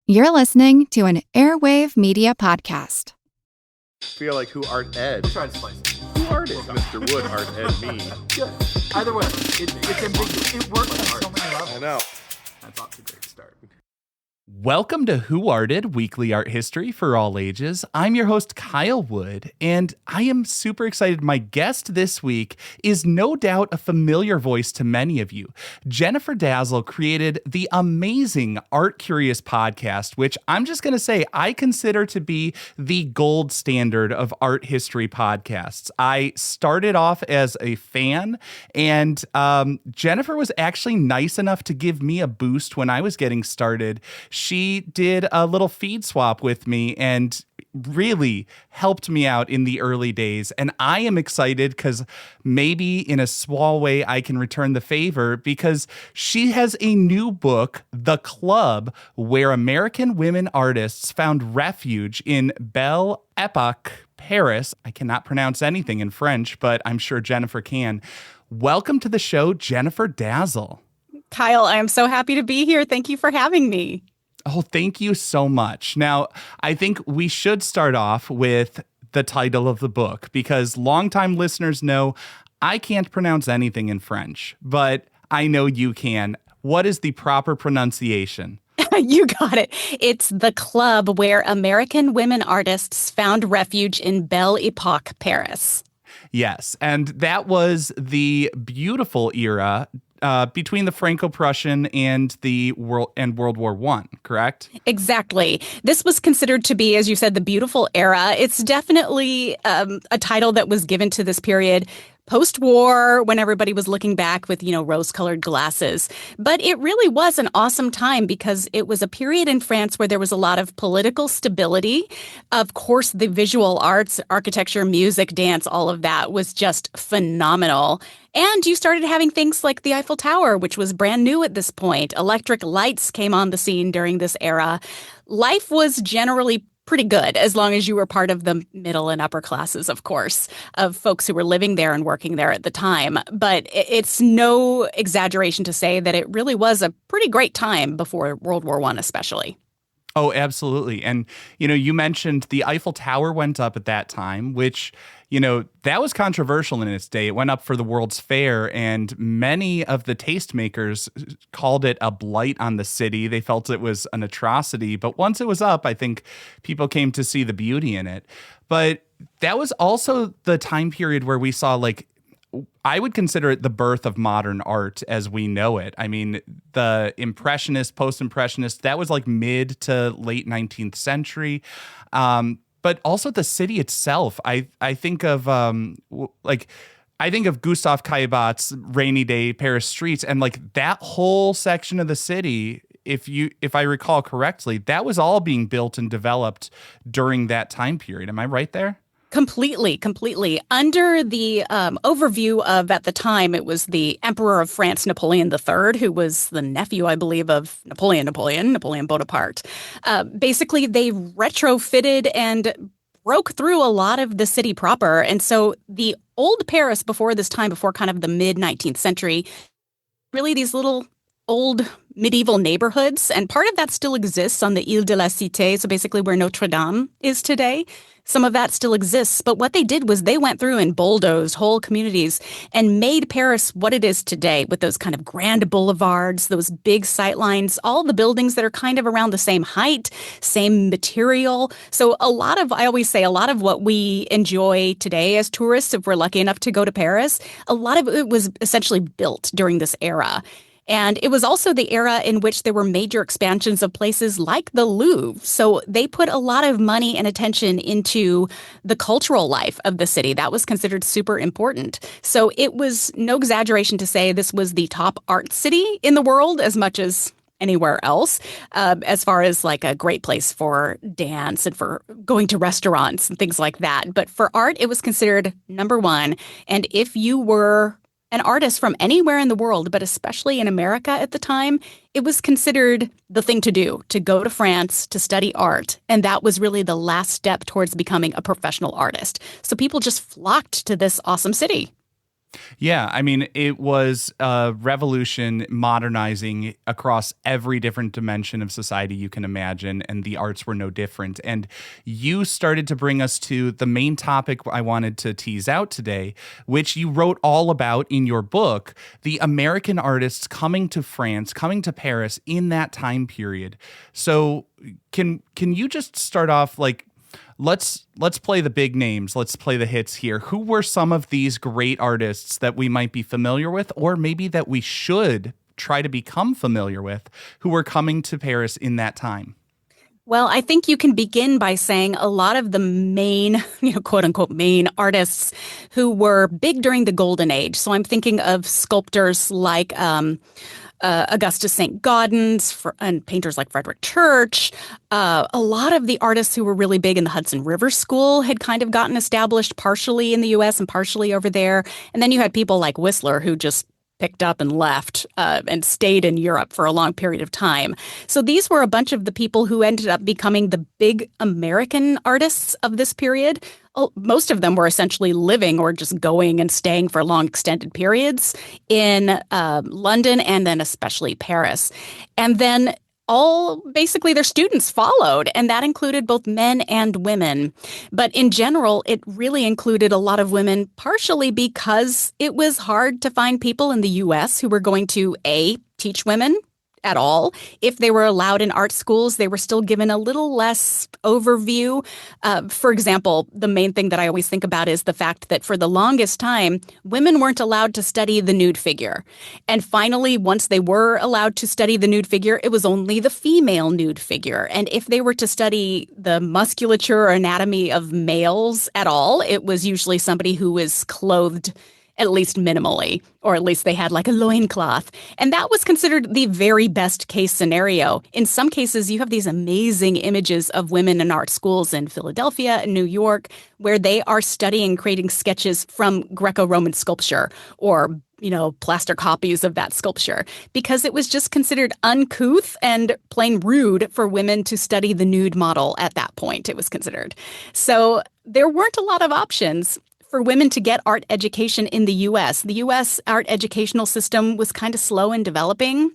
You're listening to an Airwave Media Podcast. Feel like who art Ed? We'll try to slice it. Who art is Mr. Wood art Ed me? Good. Either way, it's ambiguous. It works on so many levels. I know. That's off to a great start. Welcome to Who Arted, weekly art history for all ages. I'm your host, Kyle Wood, and I am super excited. My guest this week is no doubt a familiar voice to many of you. Jennifer Dasal created the amazing Art Curious podcast, which I'm just going to say I consider to be the gold standard of art history podcasts. I started off as a fan, and Jennifer was actually nice enough to give me a boost when I was getting started. She did a little feed swap with me and really helped me out in the early days. And I am excited because maybe in a small way I can return the favor, because she has a new book, The Club, where American women artists found refuge in Belle Époque Paris. I cannot pronounce anything in French, but I'm sure Jennifer can. Welcome to the show, Jennifer Dasal. Kyle, I am so happy to be here. Thank you for having me. Oh, thank you so much. Now, I think we should start off with the title of the book, because longtime listeners know I can't pronounce anything in French, but I know you can. What is the proper pronunciation? You got it. It's The Club, where American women artists found refuge in Belle Époque Paris. Yes, and that was the beautiful era between the Franco-Prussian and World War I, correct? Exactly. This was considered to be, as you said, the beautiful era. It's definitely a title that was given to this period post-war, when everybody was looking back with, rose-colored glasses. But it really was an awesome time, because it was a period in France where there was a lot of political stability. Of course, the visual arts, architecture, music, dance, all of that was just phenomenal. And you started having things like the Eiffel Tower, which was brand new at this point. Electric lights came on the scene during this era. Life was generally pretty good, as long as you were part of the middle and upper classes, of course, of folks who were living there and working there at the time. But it's no exaggeration to say that it really was a pretty great time before World War I, especially. Oh, absolutely. And, you mentioned the Eiffel Tower went up at that time, which, that was controversial in its day. It went up for the World's Fair, and many of the tastemakers called it a blight on the city. They felt it was an atrocity. But once it was up, I think people came to see the beauty in it. But that was also the time period where we saw, I would consider it the birth of modern art as we know it. I mean, the Impressionist, Post-Impressionist, that was like mid to late 19th century. But also the city itself. I think of Gustave Caillat's Rainy Day Paris Streets, and that whole section of the city, if I recall correctly, that was all being built and developed during that time period. Am I right there? Completely. Under the overview of, at the time, it was the Emperor of France, Napoleon III, who was the nephew, I believe, of Napoleon Bonaparte. Basically, they retrofitted and broke through a lot of the city proper. And so the old Paris before this time, before kind of the mid-19th century, really these little old medieval neighborhoods. And part of that still exists on the Ile de la Cité, so basically where Notre Dame is today. Some of that still exists, but what they did was they went through and bulldozed whole communities and made Paris what it is today, with those kind of grand boulevards, those big sightlines, all the buildings that are kind of around the same height, same material. So I always say a lot of what we enjoy today as tourists, if we're lucky enough to go to Paris, a lot of it was essentially built during this era. And it was also the era in which there were major expansions of places like the Louvre. So they put a lot of money and attention into the cultural life of the city. That was considered super important. So it was no exaggeration to say this was the top art city in the world, as much as anywhere else, as far as like a great place for dance and for going to restaurants and things like that. But for art, it was considered number one. And if you were an artist from anywhere in the world, but especially in America at the time, it was considered the thing to do, to go to France to study art. And that was really the last step towards becoming a professional artist. So people just flocked to this awesome city. Yeah, I mean, it was a revolution modernizing across every different dimension of society you can imagine, and the arts were no different. And you started to bring us to the main topic I wanted to tease out today, which you wrote all about in your book, the American artists coming to France, coming to Paris in that time period. So can you just start off like, Let's play the big names. Let's play the hits here. Who were some of these great artists that we might be familiar with, or maybe that we should try to become familiar with, who were coming to Paris in that time? Well, I think you can begin by saying a lot of the main, quote unquote, main artists who were big during the Golden Age. So I'm thinking of sculptors like Augustus St. Gaudens and painters like Frederick Church. A lot of the artists who were really big in the Hudson River School had kind of gotten established partially in the U.S. and partially over there. And then you had people like Whistler who just picked up and left and stayed in Europe for a long period of time. So these were a bunch of the people who ended up becoming the big American artists of this period. Most of them were essentially living or just going and staying for long extended periods in London and then especially Paris. And then all basically their students followed, and that included both men and women. But in general, it really included a lot of women, partially because it was hard to find people in the U.S. who were going to, A, teach women at all. If they were allowed in art schools, they were still given a little less overview. For example, the main thing that I always think about is the fact that for the longest time, women weren't allowed to study the nude figure. And finally, once they were allowed to study the nude figure, it was only the female nude figure. And if they were to study the musculature or anatomy of males at all, it was usually somebody who was clothed at least minimally, or at least they had like a loincloth. And that was considered the very best case scenario. In some cases, you have these amazing images of women in art schools in Philadelphia and New York, where they are studying, creating sketches from Greco-Roman sculpture or plaster copies of that sculpture, because it was just considered uncouth and plain rude for women to study the nude model at that point, it was considered. So there weren't a lot of options for women to get art education in the U.S. The U.S. art educational system was kind of slow in developing.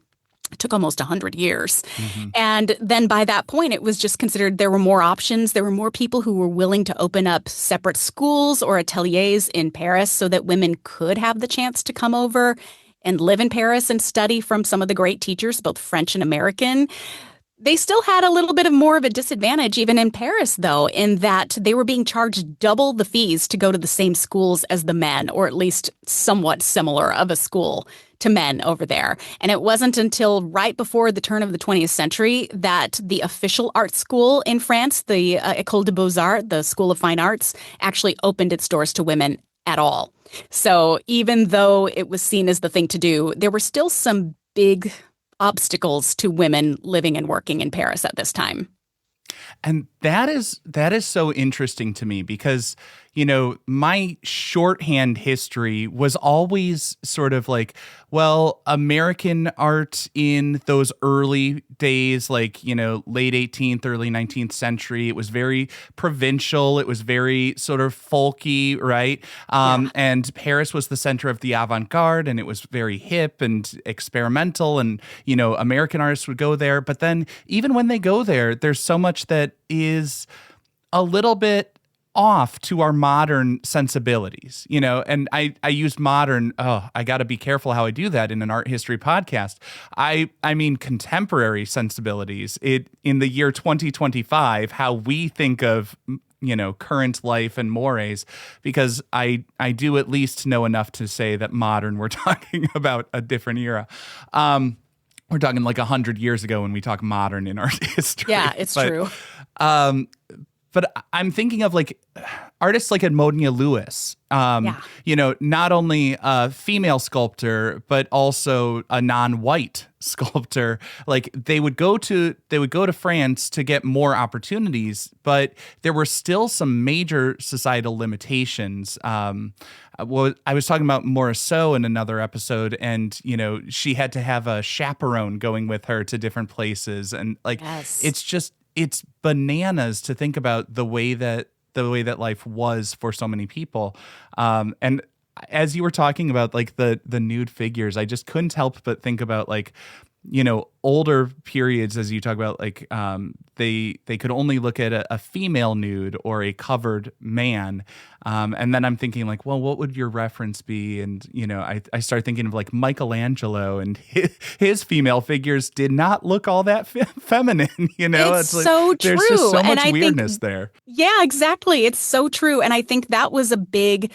It took almost 100 years. Mm-hmm. And then by that point, it was just considered there were more options. There were more people who were willing to open up separate schools or ateliers in Paris so that women could have the chance to come over and live in Paris and study from some of the great teachers, both French and American. They still had a little bit of more of a disadvantage even in Paris, though, in that they were being charged double the fees to go to the same schools as the men, or at least somewhat similar of a school to men over there. And it wasn't until right before the turn of the 20th century that the official art school in France, the École des Beaux-Arts, the School of Fine Arts, actually opened its doors to women at all. So even though it was seen as the thing to do, there were still some big obstacles to women living and working in Paris at this time. And that is so interesting to me because, my shorthand history was always sort of like, well, American art in those early days, like, late 18th, early 19th century, it was very provincial. It was very sort of folky, right? And Paris was the center of the avant-garde, and it was very hip and experimental, and, American artists would go there. But then even when they go there, there's so much that is a little bit off to our modern sensibilities, and I use modern. I got to be careful how I do that in an art history podcast. I mean contemporary sensibilities. In the year 2025, how we think of current life and mores, because I do at least know enough to say that modern, we're talking about a different era. We're talking like 100 years ago when we talk modern in art history. Yeah, it's true. But I'm thinking of like artists like Edmonia Lewis, not only a female sculptor, but also a non-white sculptor. Like they would go to France to get more opportunities, but there were still some major societal limitations. I was talking about Morisot in another episode, and she had to have a chaperone going with her to different places, and like it's bananas to think about the way that life was for so many people. And as you were talking about like the nude figures, I just couldn't help but think about like, older periods, as you talk about, like they could only look at a female nude or a covered man. And then I'm thinking like, well, what would your reference be? And, I started thinking of like Michelangelo, and his female figures did not look all that feminine, It's like, so true. There's just so And much I weirdness think, there. yeah, exactly. It's so true. And I think that was a big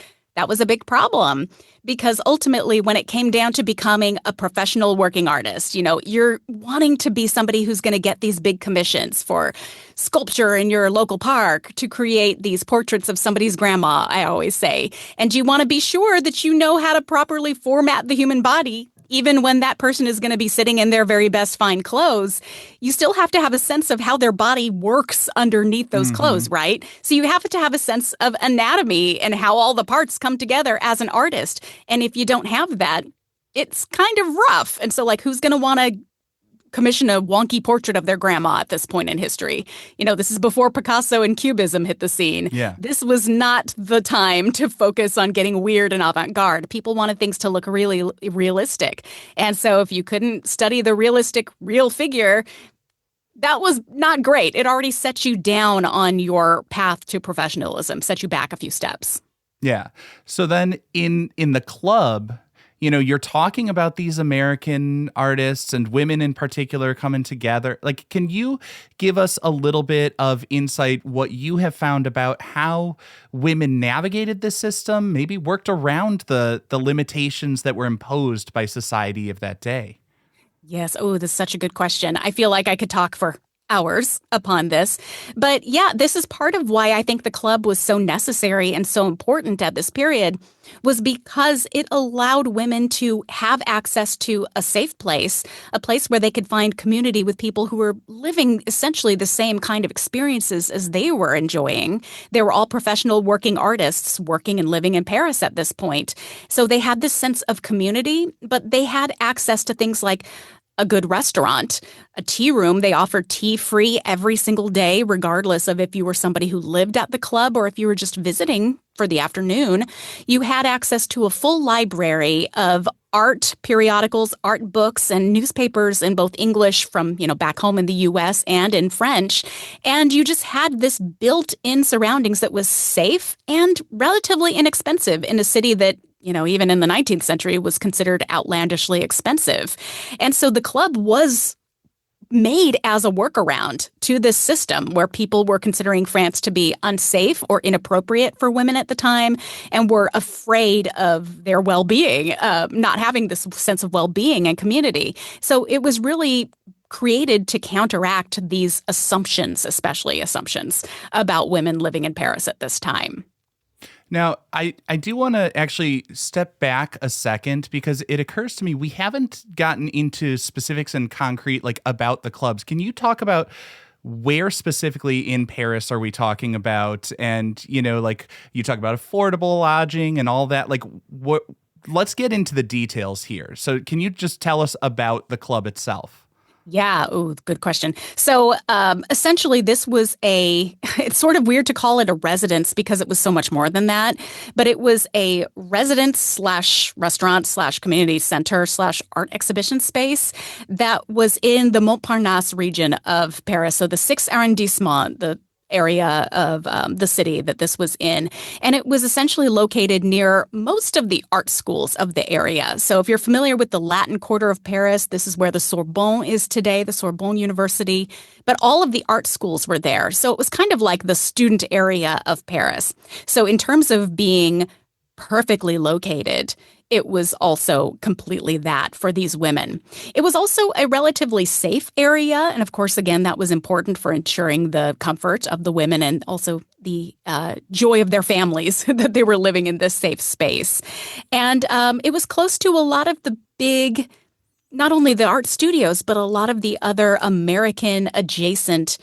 problem, because ultimately when it came down to becoming a professional working artist, you're wanting to be somebody who's going to get these big commissions for sculpture in your local park, to create these portraits of somebody's grandma, I always say. And you want to be sure that you know how to properly format the human body. Even when that person is going to be sitting in their very best fine clothes, you still have to have a sense of how their body works underneath those clothes, right? So you have to have a sense of anatomy and how all the parts come together as an artist. And if you don't have that, it's kind of rough. And so, like, who's going to want to commission a wonky portrait of their grandma at this point in history? This is before Picasso and Cubism hit the scene. Yeah. This was not the time to focus on getting weird and avant-garde. People wanted things to look really realistic. And so if you couldn't study the realistic real figure, that was not great. It already set you down on your path to professionalism, set you back a few steps. Yeah. So then in the club, you're talking about these American artists and women in particular coming together. Like, can you give us a little bit of insight, what you have found about how women navigated this system, maybe worked around the limitations that were imposed by society of that day? Yes. Oh, this is such a good question. I feel like I could talk for hours upon this. But yeah, this is part of why I think the club was so necessary and so important at this period, was because it allowed women to have access to a safe place, a place where they could find community with people who were living essentially the same kind of experiences as they were enjoying. They were all professional working artists working and living in Paris at this point. So they had this sense of community, but they had access to things like a good restaurant, a tea room. They offered tea free every single day, regardless of if you were somebody who lived at the club or if you were just visiting for the afternoon. You had access to a full library of art periodicals, art books, and newspapers in both English from, back home in the U.S. and in French. And you just had this built-in surroundings that was safe and relatively inexpensive in a city that, even in the 19th century was considered outlandishly expensive. And so the club was made as a workaround to this system where people were considering France to be unsafe or inappropriate for women at the time and were afraid of their well-being, not having this sense of well-being and community. So it was really created to counteract these assumptions, especially assumptions about women living in Paris at this time. Now, I do want to actually step back a second, because it occurs to me we haven't gotten into specifics and concrete like about the clubs. Can you talk about where specifically in Paris are we talking about? And, like you talk about affordable lodging and all that, like what? Let's get into the details here. So can you just tell us about the club itself? Yeah. Oh, good question. So essentially, this was it's sort of weird to call it a residence because it was so much more than that. But it was a residence / restaurant / community center / art exhibition space that was in the Montparnasse region of Paris. So the 6th arrondissement, the area of the city that this was in. And it was essentially located near most of the art schools of the area. So if you're familiar with the Latin Quarter of Paris, this is where the Sorbonne is today, the Sorbonne University. But all of the art schools were there. So it was kind of like the student area of Paris. So in terms of being perfectly located, it was also completely that for these women. It was also a relatively safe area. And of course, again, that was important for ensuring the comfort of the women and also the joy of their families that they were living in this safe space. And it was close to a lot of the big, not only the art studios, but a lot of the other American adjacent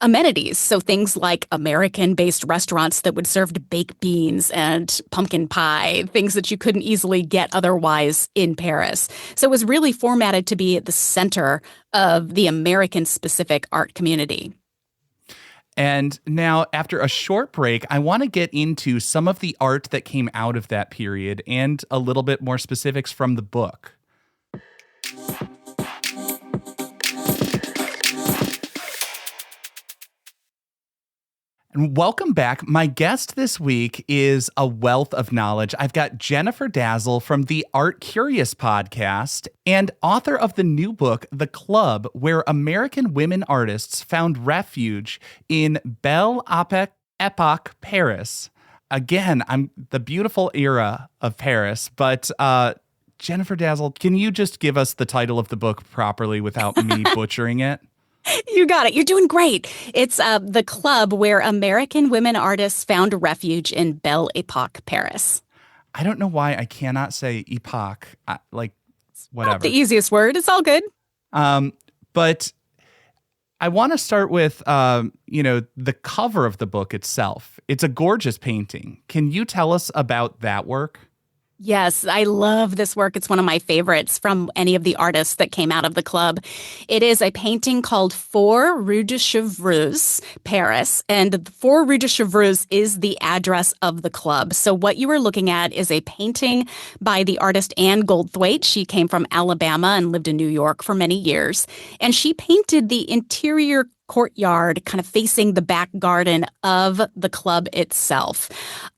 amenities. So things like American-based restaurants that would serve baked beans and pumpkin pie, things that you couldn't easily get otherwise in Paris. So it was really formatted to be at the center of the American-specific art community. And now, after a short break, I want to get into some of the art that came out of that period and a little bit more specifics from the book. And welcome back. My guest this week is a wealth of knowledge. I've got Jennifer Dasal from the Art Curious podcast and author of the new book, The Club, where American women artists found refuge in Belle Époque Paris. Again, I'm the beautiful era of Paris, but Jennifer Dasal, can you just give us the title of the book properly without me butchering it? You got it. You're doing great. It's The Club, where American women artists found refuge in Belle Époque Paris. I don't know why I cannot say epoch, whatever. Not the easiest word. It's all good. But I want to start with, the cover of the book itself. It's a gorgeous painting. Can you tell us about that work? Yes, I love this work. It's one of my favorites from any of the artists that came out of the club. It is a painting called 4 Rue de Chevreuse, Paris. And 4 Rue de Chevreuse is the address of the club. So what you are looking at is a painting by the artist Anne Goldthwait. She came from Alabama and lived in New York for many years. And she painted the interior courtyard kind of facing the back garden of the club itself.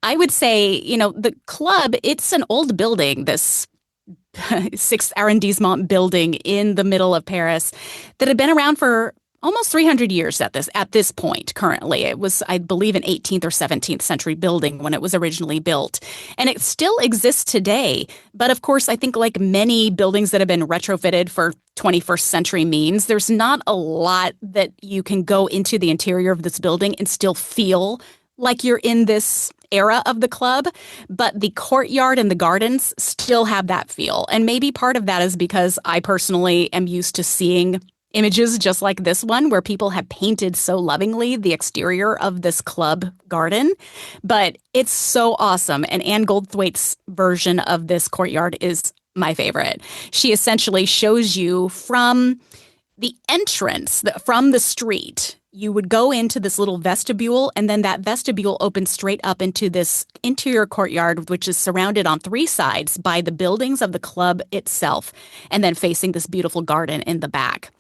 I would say, the club, it's an old building, this 6th arrondissement building in the middle of Paris that had been around for almost 300 years at this point currently. It was, I believe, an 18th or 17th century building when it was originally built. And it still exists today. But of course, I think like many buildings that have been retrofitted for 21st century means, there's not a lot that you can go into the interior of this building and still feel like you're in this era of the club, but the courtyard and the gardens still have that feel. And maybe part of that is because I personally am used to seeing images just like this one, where people have painted so lovingly the exterior of this club garden. But it's so awesome. And Anne Goldthwait's version of this courtyard is my favorite. She essentially shows you from the entrance, from the street. You would go into this little vestibule, and then that vestibule opens straight up into this interior courtyard, which is surrounded on 3 sides by the buildings of the club itself, and then facing this beautiful garden in the back.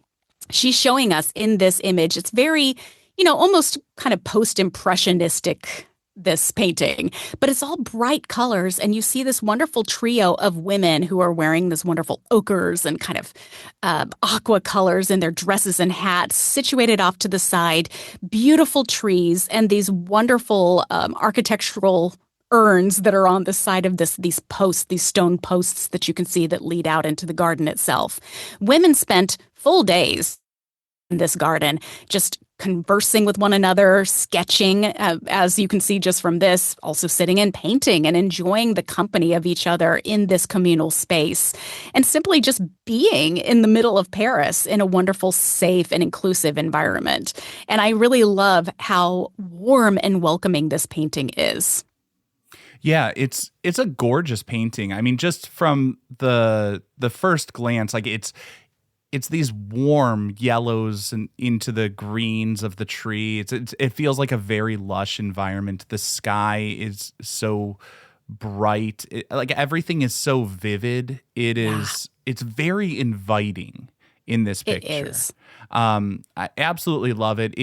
She's showing us in this image, it's very, almost kind of post-impressionistic, this painting, but it's all bright colors. And you see this wonderful trio of women who are wearing this wonderful ochres and kind of aqua colors in their dresses and hats, situated off to the side, beautiful trees, and these wonderful architectural urns that are on the side of these stone posts that you can see that lead out into the garden itself. Women spent full days in this garden, just conversing with one another, sketching, as you can see just from this, also sitting and painting and enjoying the company of each other in this communal space, and simply just being in the middle of Paris in a wonderful, safe, and inclusive environment. And I really love how warm and welcoming this painting is. Yeah, it's a gorgeous painting. I mean, just from the first glance, like it's these warm yellows and into the greens of the tree. It feels like a very lush environment. The sky is so bright. Like everything is so vivid. It's very inviting in this picture. It is. I absolutely love it.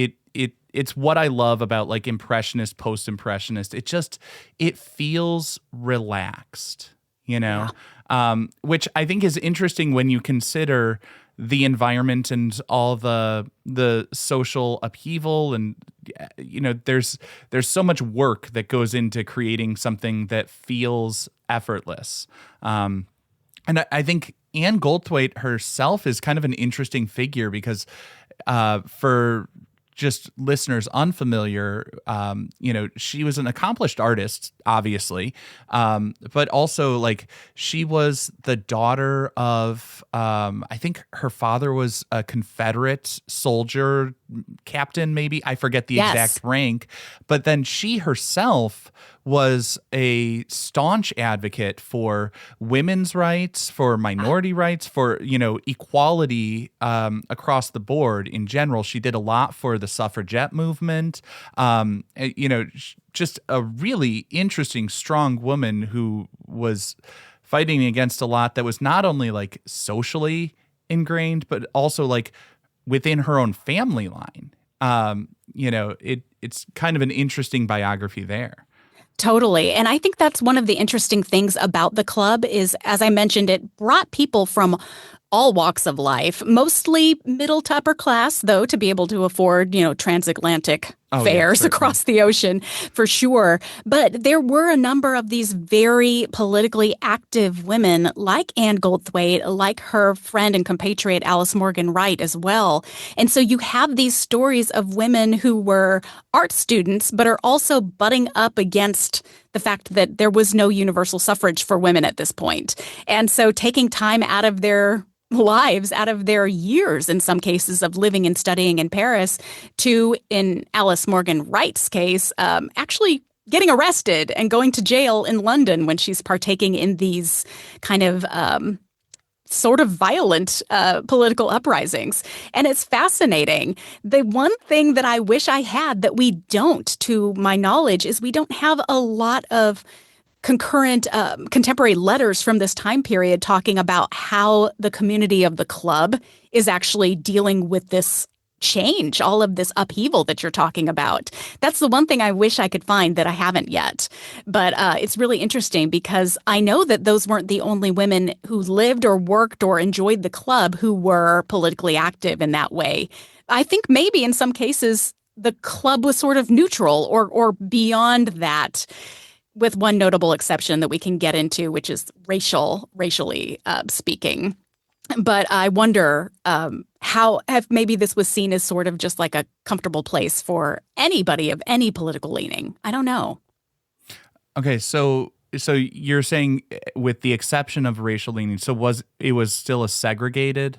It's what I love about like impressionist, post-impressionist. It feels relaxed, which I think is interesting when you consider the environment and all the social upheaval, and there's so much work that goes into creating something that feels effortless. And I think Anne Goldthwait herself is kind of an interesting figure because for just listeners unfamiliar, she was an accomplished artist, obviously, but also like she was the daughter of, I think her father was a Confederate soldier, captain, maybe. I forget the exact rank, but then she herself was a staunch advocate for women's rights, for minority rights, for, equality across the board in general. She did a lot for the suffragette movement. Just a really interesting, strong woman who was fighting against a lot that was not only like socially ingrained, but also like within her own family line. It's kind of an interesting biography there. Totally. And I think that's one of the interesting things about the club is, as I mentioned, it brought people from all walks of life, mostly middle to upper class, though, to be able to afford, transatlantic fares across the ocean, for sure. But there were a number of these very politically active women like Anne Goldthwait, like her friend and compatriot Alice Morgan Wright as well. And so you have these stories of women who were art students, but are also butting up against the fact that there was no universal suffrage for women at this point. And so taking time out of their lives, out of their years, in some cases, of living and studying in Paris, to, in Alice Morgan Wright's case, actually getting arrested and going to jail in London when she's partaking in these kind of sort of violent political uprisings. And it's fascinating. The one thing that I wish I had that we don't, to my knowledge, is we don't have a lot of concurrent contemporary letters from this time period talking about how the community of the club is actually dealing with this change, all of this upheaval that you're talking about. That's the one thing I wish I could find that I haven't yet. But it's really interesting because I know that those weren't the only women who lived or worked or enjoyed the club who were politically active in that way. I think maybe in some cases the club was sort of neutral or beyond that, with one notable exception that we can get into, which is racially speaking. But I wonder how maybe this was seen as sort of just like a comfortable place for anybody of any political leaning. I don't know. Okay, so you're saying with the exception of racial leaning, so it was still a segregated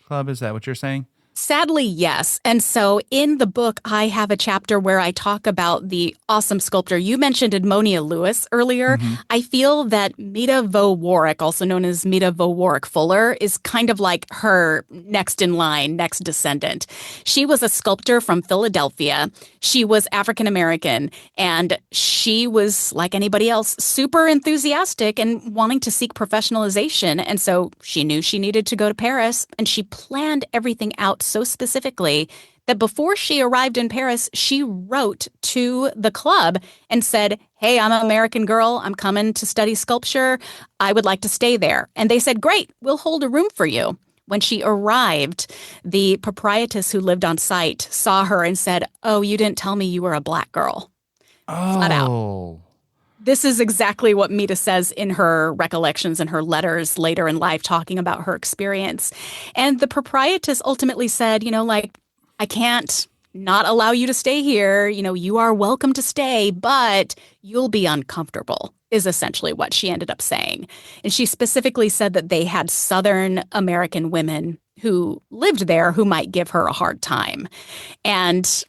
club? Is that what you're saying? Sadly, yes. And so in the book, I have a chapter where I talk about the awesome sculptor. You mentioned Edmonia Lewis earlier. Mm-hmm. I feel that Meta Vo Warwick, also known as Meta Vo Warwick Fuller, is kind of like her next in line, next descendant. She was a sculptor from Philadelphia. She was African American, and she was, like anybody else, super enthusiastic and wanting to seek professionalization. And so she knew she needed to go to Paris, and she planned everything out so specifically that before she arrived in Paris, she wrote to the club and said, "Hey, I'm an American girl. I'm coming to study sculpture. I would like to stay there." And they said, "Great, we'll hold a room for you." When she arrived, the proprietress who lived on site saw her and said, "Oh, you didn't tell me you were a black girl." Flat out. This is exactly what Meta says in her recollections and her letters later in life talking about her experience. And the proprietress ultimately said, "I can't not allow you to stay here. You are welcome to stay, but you'll be uncomfortable," is essentially what she ended up saying. And she specifically said that they had Southern American women who lived there who might give her a hard time. And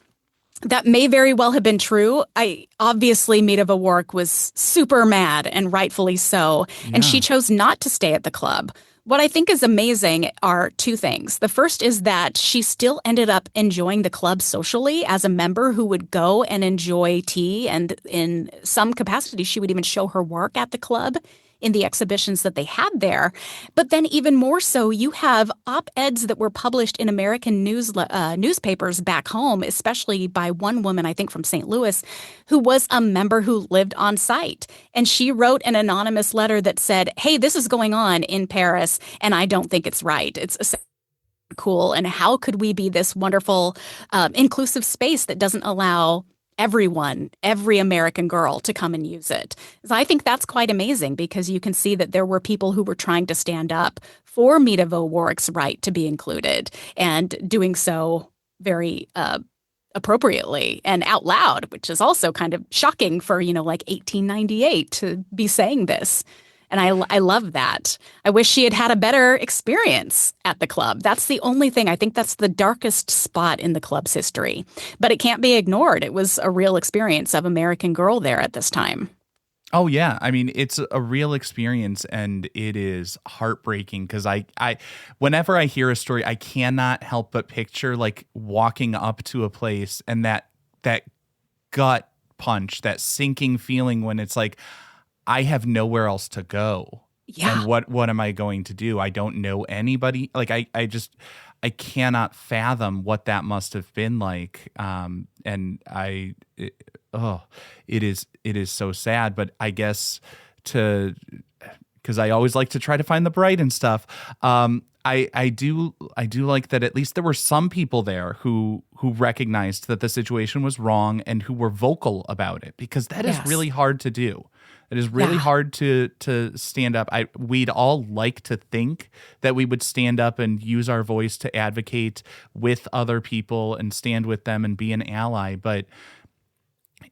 that may very well have been true. Obviously, Meta Vo Warwick was super mad, and rightfully so. Yeah. And she chose not to stay at the club. What I think is amazing are two things. The first is that she still ended up enjoying the club socially as a member who would go and enjoy tea. And in some capacity, she would even show her work at the club in the exhibitions that they had there. But then even more so, you have op-eds that were published in American newspapers back home, especially by one woman, I think from St. Louis, who was a member who lived on site. And she wrote an anonymous letter that said, "Hey, this is going on in Paris, and I don't think it's right. It's cool. And how could we be this wonderful, inclusive space that doesn't allow everyone, every American girl, to come and use it?" So I think that's quite amazing because you can see that there were people who were trying to stand up for Meta Vo Warwick's right to be included and doing so very appropriately and out loud, which is also kind of shocking for, 1898 to be saying this. And I love that. I wish she had had a better experience at the club. That's the only thing. I think that's the darkest spot in the club's history. But it can't be ignored. It was a real experience of American Girl there at this time. Oh yeah, I mean it's a real experience, and it is heartbreaking because whenever I hear a story, I cannot help but picture like walking up to a place and that gut punch, that sinking feeling when it's like I have nowhere else to go, Yeah. and what am I going to do? I don't know anybody. Like I cannot fathom what that must have been like. And oh, it is so sad. But I guess because I always like to try to find the bright and stuff. I do like that at least there were some people there who recognized that the situation was wrong and who were vocal about it, because that is Yes. really hard to do. It is really Yeah. hard to stand up. We'd all like to think that we would stand up and use our voice to advocate with other people and stand with them and be an ally, but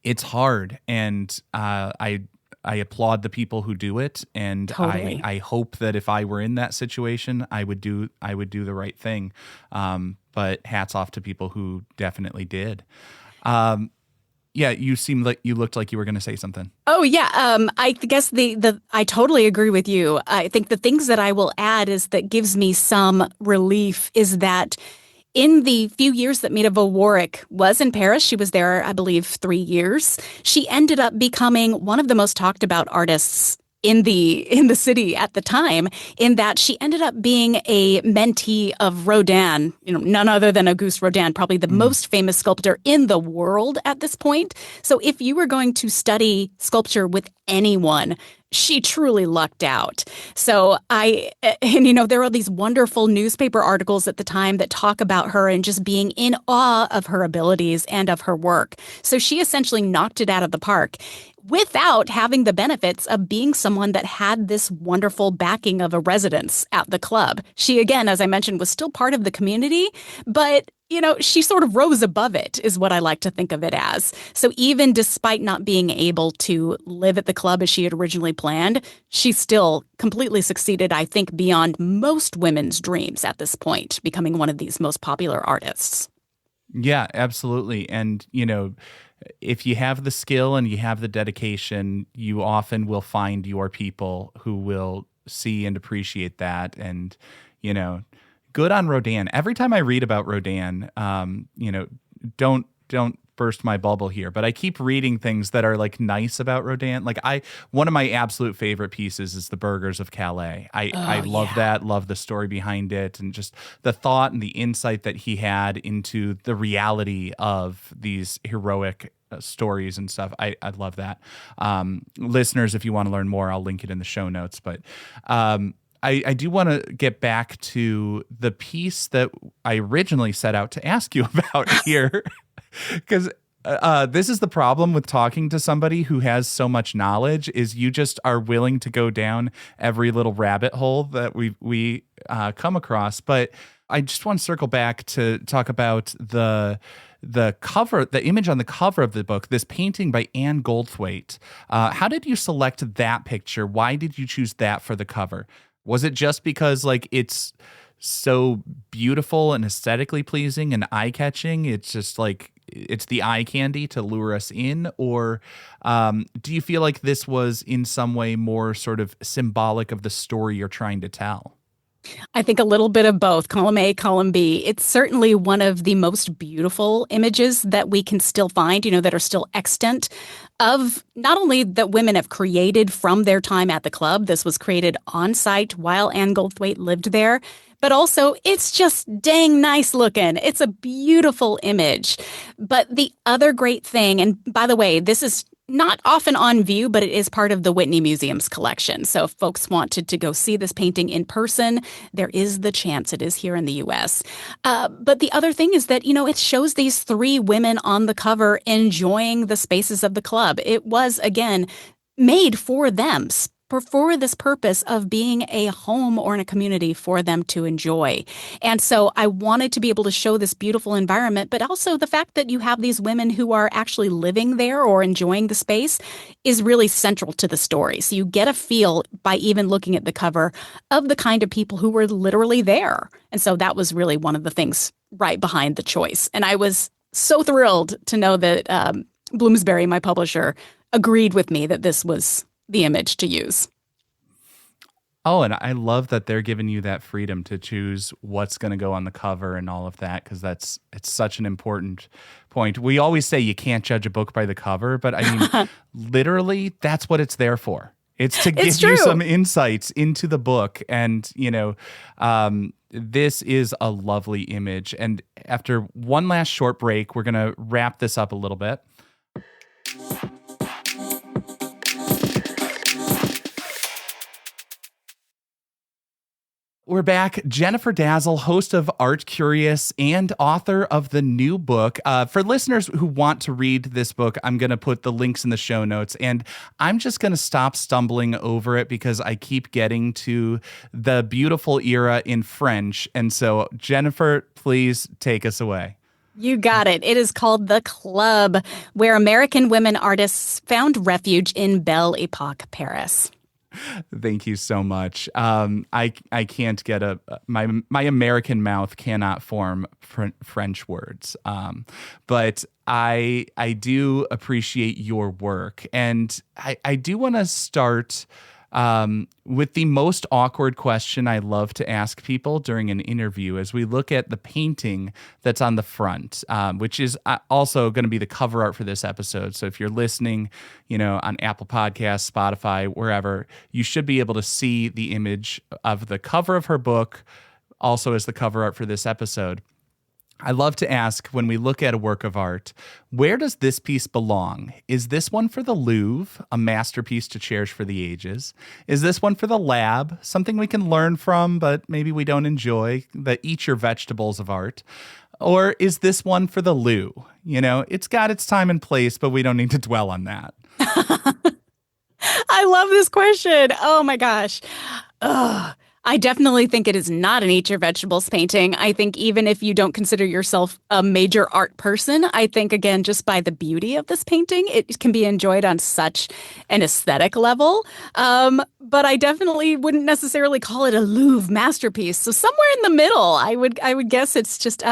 it's hard. And I applaud the people who do it, and Totally. I hope that if I were in that situation, I would do the right thing. But hats off to people who definitely did. Yeah, you seemed like you looked like you were going to say something. Oh yeah, I guess I totally agree with you. I think the things that I will add is that gives me some relief is that in the few years that Mita Warwick was in Paris, she was there, I believe, 3 years. She ended up becoming one of the most talked about artists in the city at the time, in that she ended up being a mentee of Rodin, none other than Auguste Rodin, probably the most famous sculptor in the world at this point. So if you were going to study sculpture with anyone, she truly lucked out. So there are these wonderful newspaper articles at the time that talk about her and just being in awe of her abilities and of her work. So she essentially knocked it out of the park without having the benefits of being someone that had this wonderful backing of a residence at the club. She, again, as I mentioned, was still part of the community, but she sort of rose above it, is what I like to think of it as. So even despite not being able to live at the club as she had originally planned, she still completely succeeded, I think, beyond most women's dreams at this point, becoming one of these most popular artists. Yeah, absolutely. And, if you have the skill and you have the dedication, you often will find your people who will see and appreciate that. And, good on Rodin. Every time I read about Rodin, don't burst my bubble here, but I keep reading things that are like nice about Rodin. Like one of my absolute favorite pieces is The Burghers of Calais. I love that, love the story behind it, and just the thought and the insight that he had into the reality of these heroic stories and stuff. I love that. Listeners, if you want to learn more, I'll link it in the show notes. But I do want to get back to the piece that I originally set out to ask you about here, because this is the problem with talking to somebody who has so much knowledge, is you just are willing to go down every little rabbit hole that we come across. But I just want to circle back to talk about the cover, the image on the cover of the book, this painting by Anne Goldthwait. How did you select that picture? Why did you choose that for the cover? Was it just because like it's so beautiful and aesthetically pleasing and eye-catching? It's just like it's the eye candy to lure us in? Or do you feel like this was in some way more sort of symbolic of the story you're trying to tell? I think a little bit of both, column A, column B. It's certainly one of the most beautiful images that we can still find, that are still extant, of not only that women have created from their time at the club. This was created on site while Anne Goldthwait lived there. But also, it's just dang nice looking. It's a beautiful image. But the other great thing, and by the way, this is not often on view, but it is part of the Whitney Museum's collection. So if folks wanted to go see this painting in person, there is the chance. It is here in the U.S. But the other thing is that, it shows these three women on the cover enjoying the spaces of the club. It was, again, made for them, for this purpose of being a home or in a community for them to enjoy. And so I wanted to be able to show this beautiful environment, but also the fact that you have these women who are actually living there or enjoying the space is really central to the story. So you get a feel by even looking at the cover of the kind of people who were literally there. And so that was really one of the things right behind the choice. And I was so thrilled to know that Bloomsbury, my publisher, agreed with me that this was the image to use. Oh, and I love that they're giving you that freedom to choose what's going to go on the cover and all of that, because it's such an important point. We always say you can't judge a book by the cover, but I mean, literally, that's what it's there for. It's to give you some insights into the book. And, this is a lovely image. And after one last short break, we're going to wrap this up a little bit. We're back. Jennifer Dasal, host of Art Curious and author of the new book. For listeners who want to read this book, I'm going to put the links in the show notes, and I'm just going to stop stumbling over it because I keep getting to the beautiful era in French. And so, Jennifer, please take us away. You got it. It is called The Club, where American women artists found refuge in Belle Époque Paris. Thank you so much. I can't get my American mouth cannot form French words, but I do appreciate your work, and I do want to start with the most awkward question I love to ask people during an interview as we look at the painting that's on the front, which is also going to be the cover art for this episode. So if you're listening, on Apple Podcasts, Spotify, wherever, you should be able to see the image of the cover of her book, also as the cover art for this episode. I love to ask, when we look at a work of art, where does this piece belong? Is this one for the Louvre, a masterpiece to cherish for the ages? Is this one for the lab, something we can learn from, but maybe we don't enjoy, the eat your vegetables of art? Or is this one for the loo? It's got its time and place, but we don't need to dwell on that. I love this question. Oh my gosh. Ugh. I definitely think it is not an eat your vegetables painting. I think even if you don't consider yourself a major art person, I think, again, just by the beauty of this painting, it can be enjoyed on such an aesthetic level. But I definitely wouldn't necessarily call it a Louvre masterpiece. So somewhere in the middle, I would guess it's just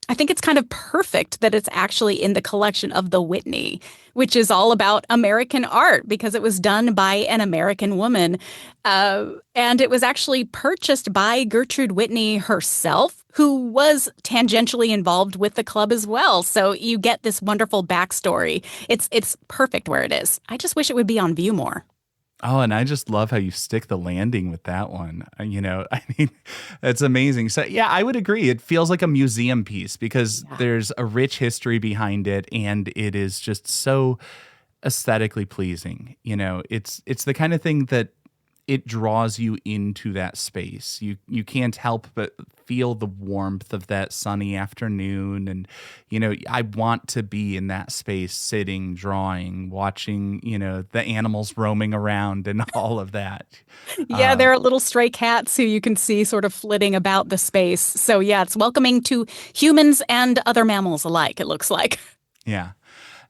I think it's kind of perfect that it's actually in the collection of the Whitney, which is all about American art because it was done by an American woman. And it was actually purchased by Gertrude Whitney herself, who was tangentially involved with the club as well. So you get this wonderful backstory. It's perfect where it is. I just wish it would be on view more. Oh, and I just love how you stick the landing with that one. It's amazing. So, yeah, I would agree. It feels like a museum piece because there's a rich history behind it, and it is just so aesthetically pleasing. It's the kind of thing that it draws you into that space. You can't help but feel the warmth of that sunny afternoon. And, I want to be in that space, sitting, drawing, watching, the animals roaming around and all of that. Yeah, there are little stray cats who you can see sort of flitting about the space. So, yeah, it's welcoming to humans and other mammals alike, it looks like. Yeah.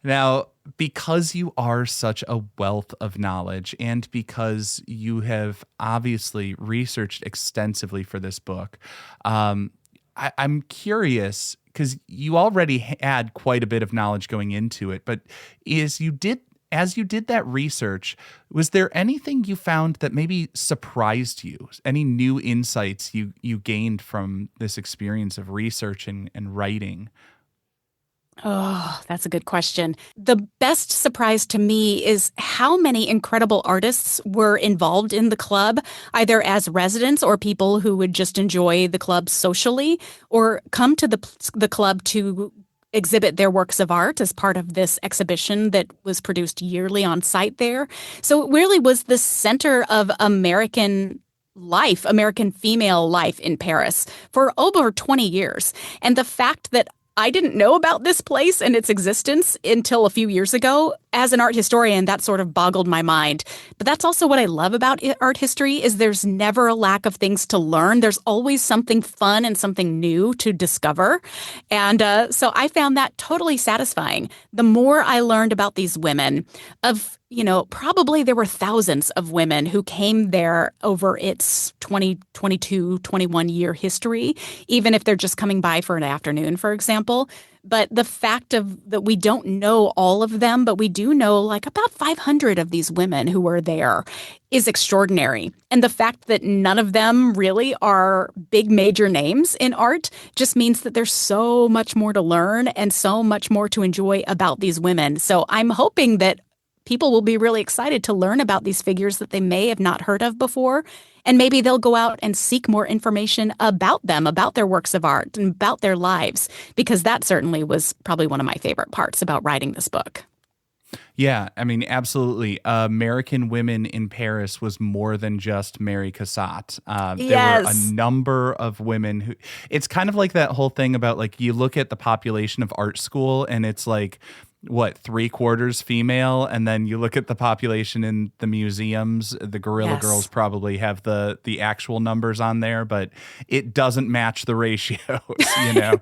Now, because you are such a wealth of knowledge and because you have obviously researched extensively for this book, I'm curious because you already had quite a bit of knowledge going into it, but as you did that research, was there anything you found that maybe surprised you? Any new insights you gained from this experience of research and writing? Oh, that's a good question. The best surprise to me is how many incredible artists were involved in the club, either as residents or people who would just enjoy the club socially or come to the club to exhibit their works of art as part of this exhibition that was produced yearly on site there. So it really was the center of American life, American female life in Paris for over 20 years. And the fact that I didn't know about this place and its existence until a few years ago. As an art historian, that sort of boggled my mind. But that's also what I love about art history is there's never a lack of things to learn. There's always something fun and something new to discover. And so I found that totally satisfying. The more I learned about these women, probably there were thousands of women who came there over its 21 year history, even if they're just coming by for an afternoon, for example. But the fact of that we don't know all of them, but we do know like about 500 of these women who were there is extraordinary. And the fact that none of them really are big major names in art just means that there's so much more to learn and so much more to enjoy about these women. So I'm hoping that people will be really excited to learn about these figures that they may have not heard of before. And maybe they'll go out and seek more information about them, about their works of art, and about their lives, because that certainly was probably one of my favorite parts about writing this book. Yeah, I mean, absolutely. American Women in Paris was more than just Mary Cassatt. There were a number of women who, it's kind of like that whole thing about like, you look at the population of art school and it's like, what, 3/4 female, and then you look at the population in the museums, the Guerrilla Girls probably have the actual numbers on there, but it doesn't match the ratios, you know.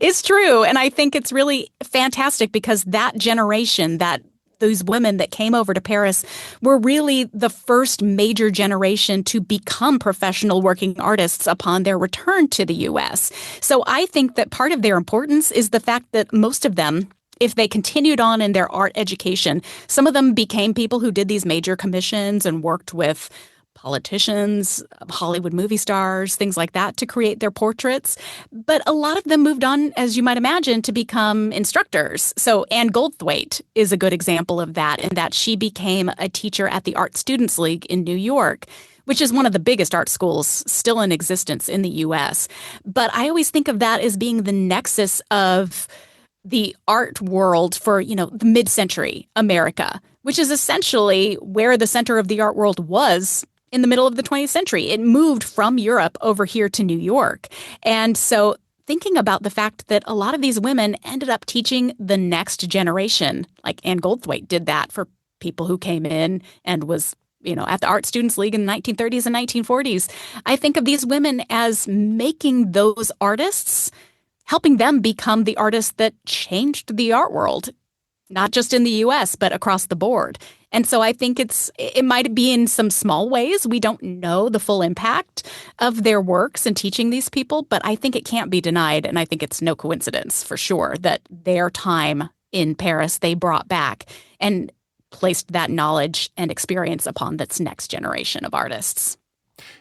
It's true, and I think it's really fantastic because that generation, those women that came over to Paris were really the first major generation to become professional working artists upon their return to the US. So I think that part of their importance is the fact that most of them, if they continued on in their art education, some of them became people who did these major commissions and worked with politicians, Hollywood movie stars, things like that to create their portraits. But a lot of them moved on, as you might imagine, to become instructors. So Anne Goldthwait is a good example of that, in that she became a teacher at the Art Students League in New York, which is one of the biggest art schools still in existence in the U.S. But I always think of that as being the nexus of the art world for, the mid-century America, which is essentially where the center of the art world was in the middle of the 20th century. It moved from Europe over here to New York. And so thinking about the fact that a lot of these women ended up teaching the next generation, like Anne Goldthwait did that for people who came in and was at the Art Students League in the 1930s and 1940s. I think of these women as making those artists, helping them become the artists that changed the art world, not just in the U.S., but across the board. And so I think it might be in some small ways. We don't know the full impact of their works in teaching these people, but I think it can't be denied. And I think it's no coincidence for sure that their time in Paris, they brought back and placed that knowledge and experience upon this next generation of artists.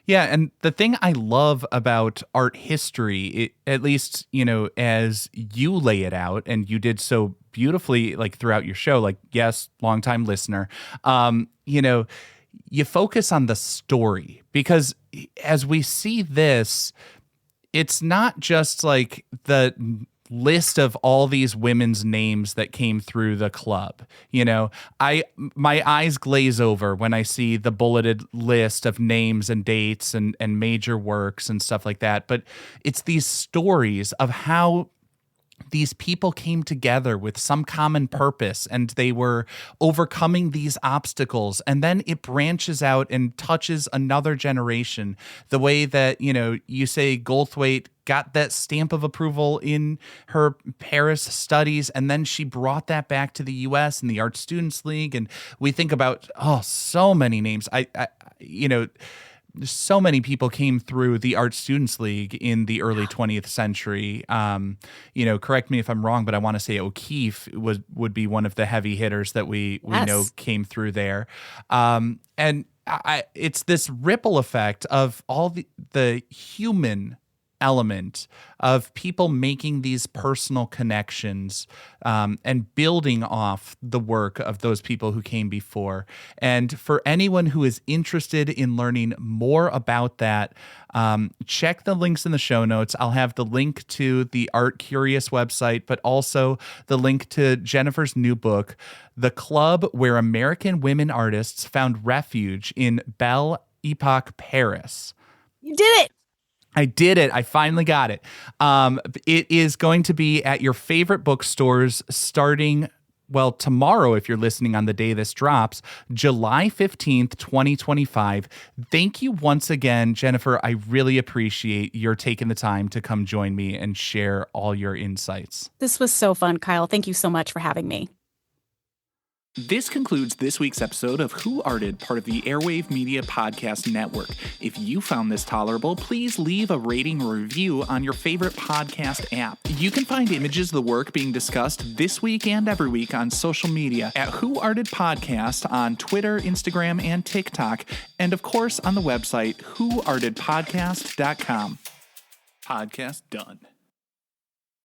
Yeah, and the thing I love about art history, at least, as you lay it out, and you did so beautifully, like throughout your show, like, yes, longtime listener, you focus on the story, because as we see this, it's not just like the list of all these women's names that came through the club. My eyes glaze over when I see the bulleted list of names and dates and major works and stuff like that. But it's these stories of how these people came together with some common purpose and they were overcoming these obstacles. And then it branches out and touches another generation. The way that, you say Goldthwait got that stamp of approval in her Paris studies, and then she brought that back to the U.S. and the Art Students League. And we think about, so many names. So many people came through the Art Students League in the early 20th century. Correct me if I'm wrong, but I want to say O'Keeffe would be one of the heavy hitters that we know came through there. And it's this ripple effect of all the human element of people making these personal connections and building off the work of those people who came before. And for anyone who is interested in learning more about that, check the links in the show notes. I'll have the link to the Art Curious website, but also the link to Jennifer's new book, The Club Where American Women Artists Found Refuge in Belle Époque Paris. You did it! I did it. I finally got it. It is going to be at your favorite bookstores starting, tomorrow, if you're listening on the day this drops, July 15th, 2025. Thank you once again, Jennifer. I really appreciate your taking the time to come join me and share all your insights. This was so fun, Kyle. Thank you so much for having me. This concludes this week's episode of Who Arted, part of the Airwave Media Podcast Network. If you found this tolerable, please leave a rating or review on your favorite podcast app. You can find images of the work being discussed this week and every week on social media at Who Arted Podcast on Twitter, Instagram, and TikTok, and of course on the website whoartedpodcast.com. Podcast done.